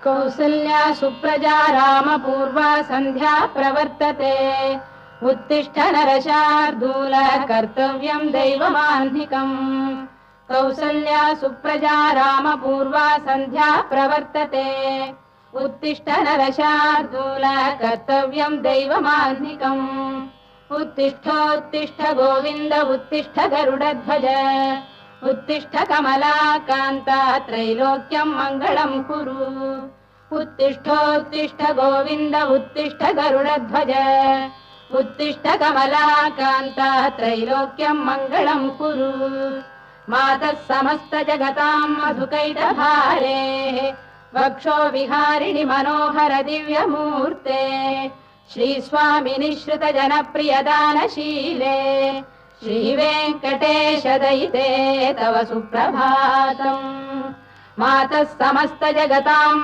कौसल्या सुप्रजा रामपूर्वा सन्ध्या प्रवर्तते उत्तिष्ठ नरशार्दूल कर्तव्यं दैवमाह्निकम् कौसल्या सुप्रजा रामपूर्वा सन्ध्या प्रवर्तते उत्तिष्ठ नरशार्दूल कर्तव्यं दैवमाह्निकम् उत्तिष्ठोत्तिष्ठ गोविन्द उत्तिष्ठ गरुडध्वज उत्तिष्ठ कमलाकान्ता त्रैलोक्यं मङ्गलं कुरु उत्तिष्ठोत्तिष्ठ गोविन्द उत्तिष्ठ गरुडध्वज उत्तिष्ठ कमलाकान्ता त्रैलोक्यं मङ्गलं कुरु मातः समस्त जगतां मधुकैटभारे वक्षो विहारिणि मनोहर दिव्यमूर्ते श्रीस्वामिनि श्रुत जनप्रियदानशीले श्रीवेङ्कटेश दयिते तव सुप्रभातम् मातः समस्त जगतां